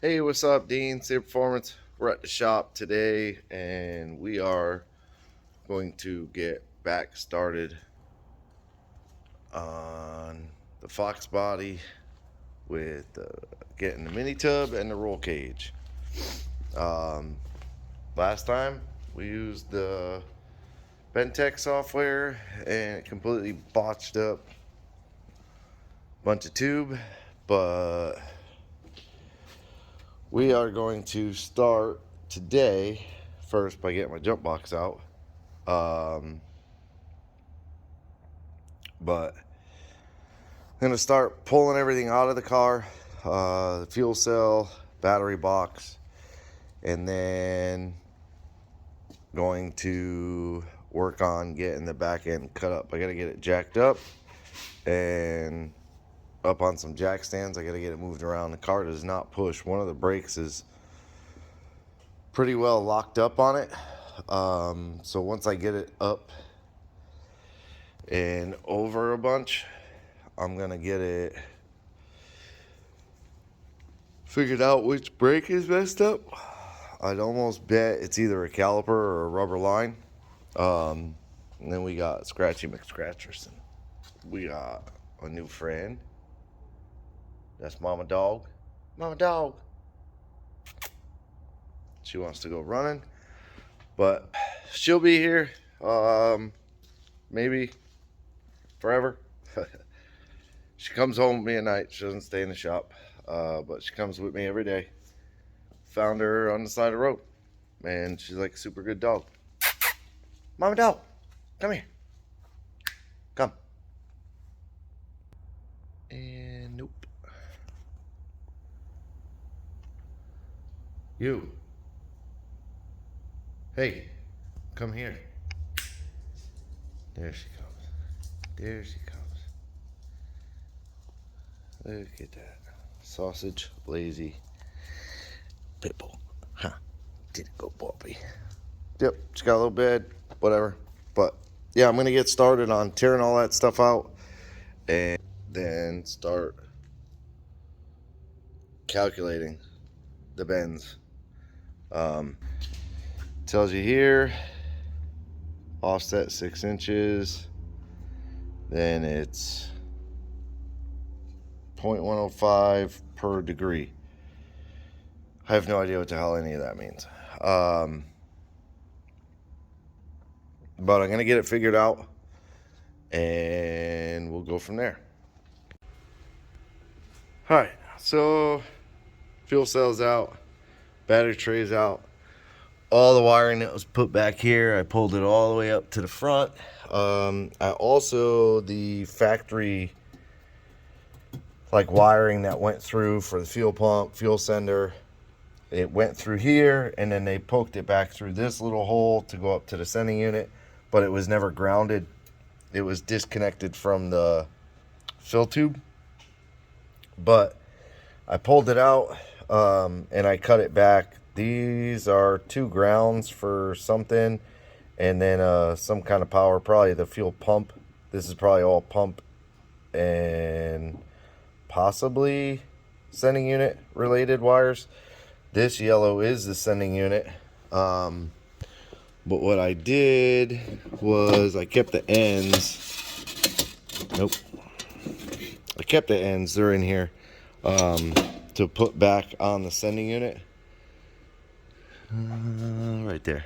Hey, what's up, Dean? Safe Performance. We're at the shop today, and we are going to get back started on the Foxbody with getting the mini tub and the roll cage. Um, Last time we used the Bentech software, and it completely botched up a bunch of tube, but we are going to start today first by getting my jump box out. But I'm going to start pulling everything out of the car, the fuel cell, battery box, and then going to work on getting the back end cut up. I got to get it jacked up and up on some jack stands. I got to get it moved around. The car does not push. One of the brakes is pretty well locked up on it. So once I get it up and over a bunch, I'm gonna get it figured out which brake is messed up. I'd almost bet it's either a caliper or a rubber line. And then we got Scratchy McScratcherson. We got a new friend. That's Mama Dog. Mama Dog. She wants to go running, but she'll be here. Maybe forever. She comes home with me at night. She doesn't stay in the shop, but she comes with me every day. Found her on the side of the road, and she's like a super good dog. Mama Dog, come here. Come. And nope. You. Hey, come here. There she comes. There she comes. Look at that. Sausage, lazy, pitbull. Huh. Did it go puppy. Yep, she got a little bed, whatever. But yeah, I'm going to get started on tearing all that stuff out and then start calculating the bends. Tells you here, offset 6 inches. Then it's 0.105 per degree. I have no idea what the hell any of that means. But I'm going to get it figured out, and we'll go from there. All right, so fuel cell's out, battery tray's out. All the wiring that was put back here, I pulled it all the way up to the front. I also, the factory wiring that went through for the fuel pump, fuel sender, it went through here, and then they poked it back through this little hole to go up to the sending unit, but it was never grounded. It was disconnected from the fill tube. But I pulled it out, and I cut it back. These are 2 grounds for something, and then some kind of power, probably the fuel pump. This is probably all pump and possibly sending unit related wires. This yellow is the sending unit. But what I did was I kept the ends. Nope. I kept the ends. They're in here to put back on the sending unit. Right there.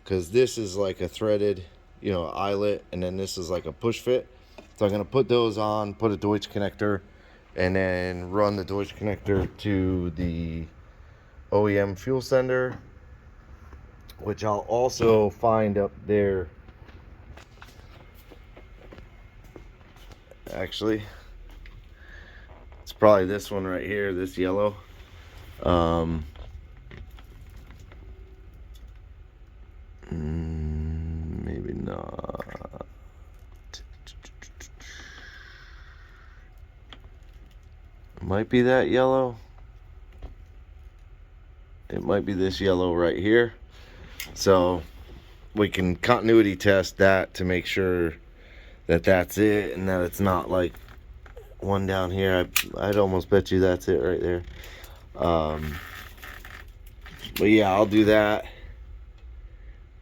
Because this is like a threaded, eyelet, and then this is like a push fit. So I'm going to put those on, put a Deutsch connector, and then run the Deutsch connector to the OEM fuel sender, which I'll also find up there. Actually, it's probably this one right here, this yellow. Maybe not. Might be that yellow. It might be this yellow right here. So we can continuity test that to make sure that that's it, and that it's not like one down here. I'd almost bet you that's it right there. But yeah, I'll do that.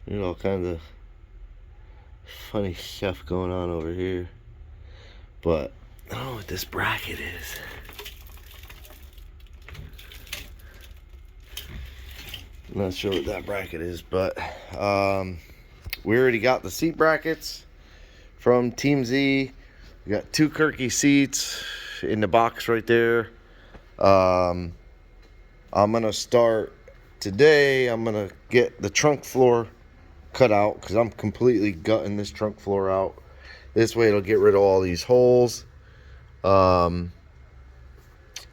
There's all kinds of funny stuff going on over here. But I don't know what this bracket is. I'm not sure what that bracket is, but we already got the seat brackets from Team Z. We got 2 Kirky seats in the box right there. I'm gonna start today. I'm gonna get the trunk floor cut out because I'm completely gutting this trunk floor out. This way it'll get rid of all these holes.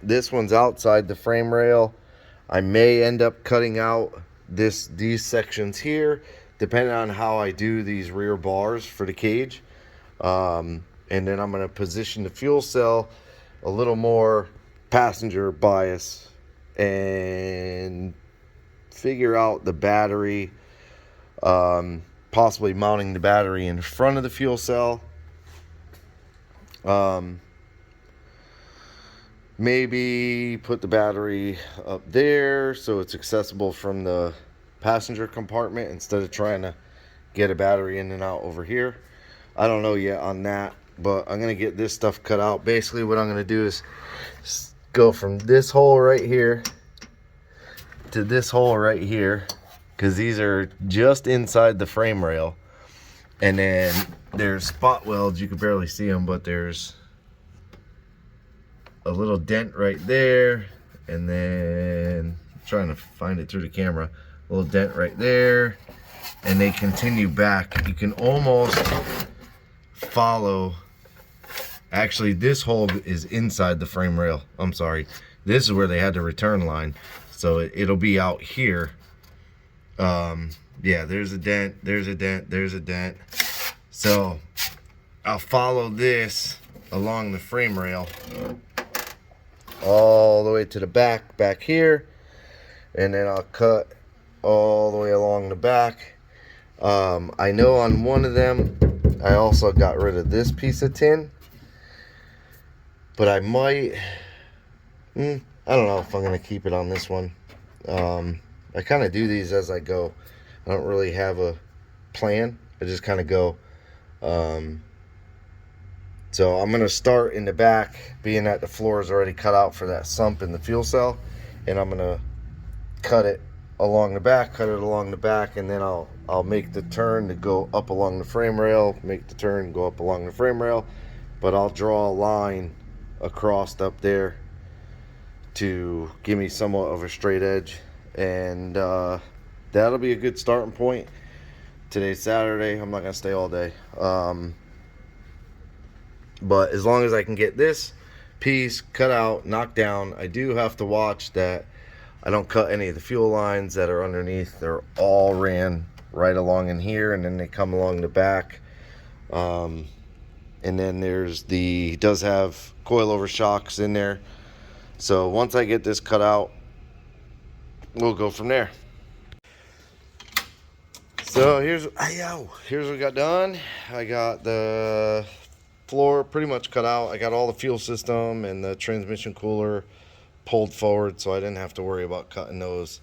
This one's outside the frame rail. I may end up cutting out these sections here, depending on how I do these rear bars for the cage. And then I'm going to position the fuel cell a little more passenger bias and figure out the battery, possibly mounting the battery in front of the fuel cell. Maybe put the battery up there so it's accessible from the passenger compartment instead of trying to get a battery in and out over here. I don't know yet on that, but I'm going to get this stuff cut out. Basically what I'm going to do is go from this hole right here to this hole right here, because these are just inside the frame rail. And then there's spot welds. You can barely see them, but there's a little dent right there, and then I'm trying to find it through the camera, a little dent right there, and they continue back. You can almost follow. Actually, this hole is inside the frame rail. I'm sorry, this is where they had the return line, so it'll be out here. Yeah, there's a dent, there's a dent, there's a dent. So I'll follow this along the frame rail all the way to the back here, and then I'll cut all the way along the back. I know on one of them I also got rid of this piece of tin, but I might I don't know if I'm gonna keep it on this one. I kind of do these as I go. I don't really have a plan, I just kind of go. So I'm going to start in the back, being that the floor is already cut out for that sump in the fuel cell, and I'm going to cut it along the back, and then I'll make the turn to go up along the frame rail, make the turn, go up along the frame rail, but I'll draw a line across up there to give me somewhat of a straight edge, and that'll be a good starting point. Today's Saturday, I'm not going to stay all day. But as long as I can get this piece cut out, knocked down, I do have to watch that I don't cut any of the fuel lines that are underneath. They're all ran right along in here, and then they come along the back. And then does have coilover shocks in there. So once I get this cut out, we'll go from there. So here's what we got done. I got the floor pretty much cut out. I got all the fuel system and the transmission cooler pulled forward, so I didn't have to worry about cutting those.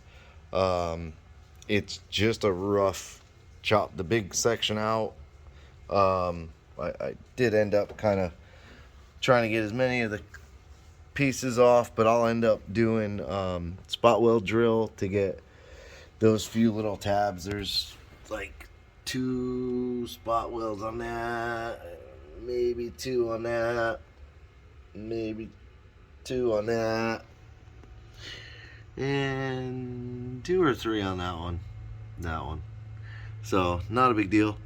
It's just a rough chop the big section out. I did end up kind of trying to get as many of the pieces off, but I'll end up doing spot weld drill to get those few little tabs. There's like 2 spot welds on that, maybe 2 on that, maybe 2 on that, and 2 or 3 on that one. So not a big deal.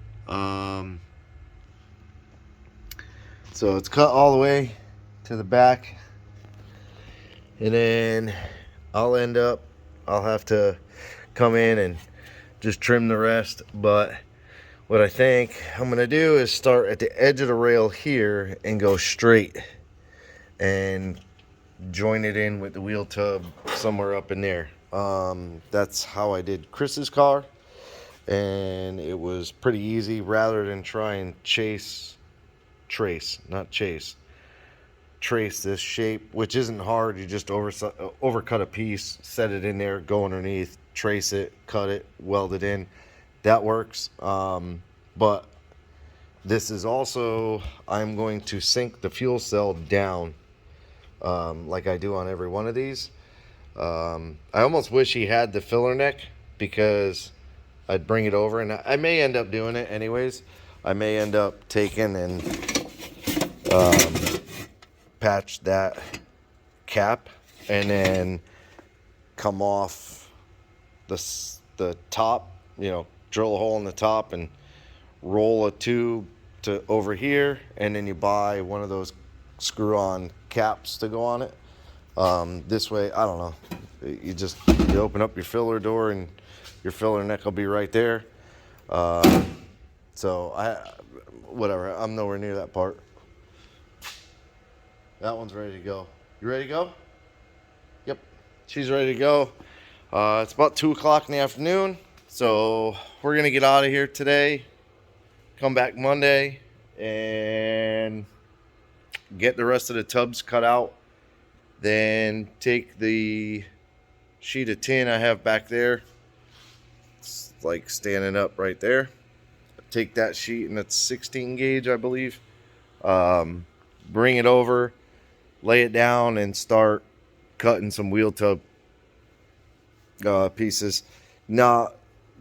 So it's cut all the way to the back, and then I'll have to come in and just trim the rest. But what I think I'm gonna do is start at the edge of the rail here and go straight and join it in with the wheel tub somewhere up in there. That's how I did Chris's car, and it was pretty easy. Rather than try and trace trace this shape, which isn't hard. You just overcut a piece, set it in there, go underneath, trace it, cut it, weld it in. That works. But this is also, I'm going to sink the fuel cell down, like I do on every one of these. I almost wish he had the filler neck, because I'd bring it over, and I may end up doing it anyways. I may end up taking and patch that cap and then come off the top, you know, drill a hole in the top and roll a tube to over here, and then you buy one of those screw-on caps to go on it. This way, I don't know, you open up your filler door and your filler neck will be right there. So whatever, I'm nowhere near that part. That one's ready to go. You ready to go? Yep, she's ready to go. It's about 2 o'clock in the afternoon, so we're gonna get out of here today, come back Monday, and get the rest of the tubs cut out. Then take the sheet of tin I have back there, it's like standing up right there. Take that sheet, and it's 16 gauge, I believe. Bring it over, lay it down, and start cutting some wheel tub pieces. Not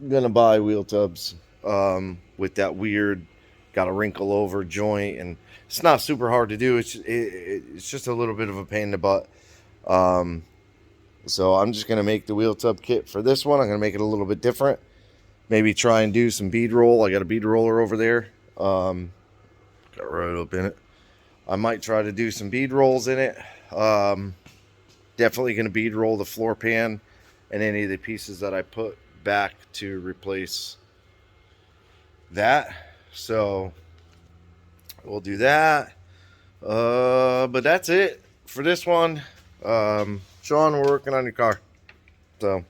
gonna buy wheel tubs with that weird, got a wrinkle over joint, and it's not super hard to do. It's just a little bit of a pain in the butt. So I'm just gonna make the wheel tub kit for this one. I'm gonna make it a little bit different. Maybe try and do some bead roll. I got a bead roller over there. Got right up in it. I might try to do some bead rolls in it. Definitely going to bead roll the floor pan and any of the pieces that I put back to replace that. So we'll do that. But that's it for this one. Sean, we're working on your car. So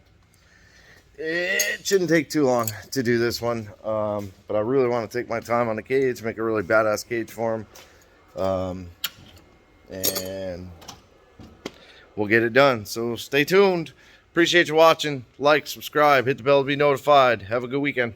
it shouldn't take too long to do this one. But I really want to take my time on the cage, make a really badass cage for him. And we'll get it done. So stay tuned. Appreciate you watching. Like, subscribe, hit the bell to be notified. Have a good weekend.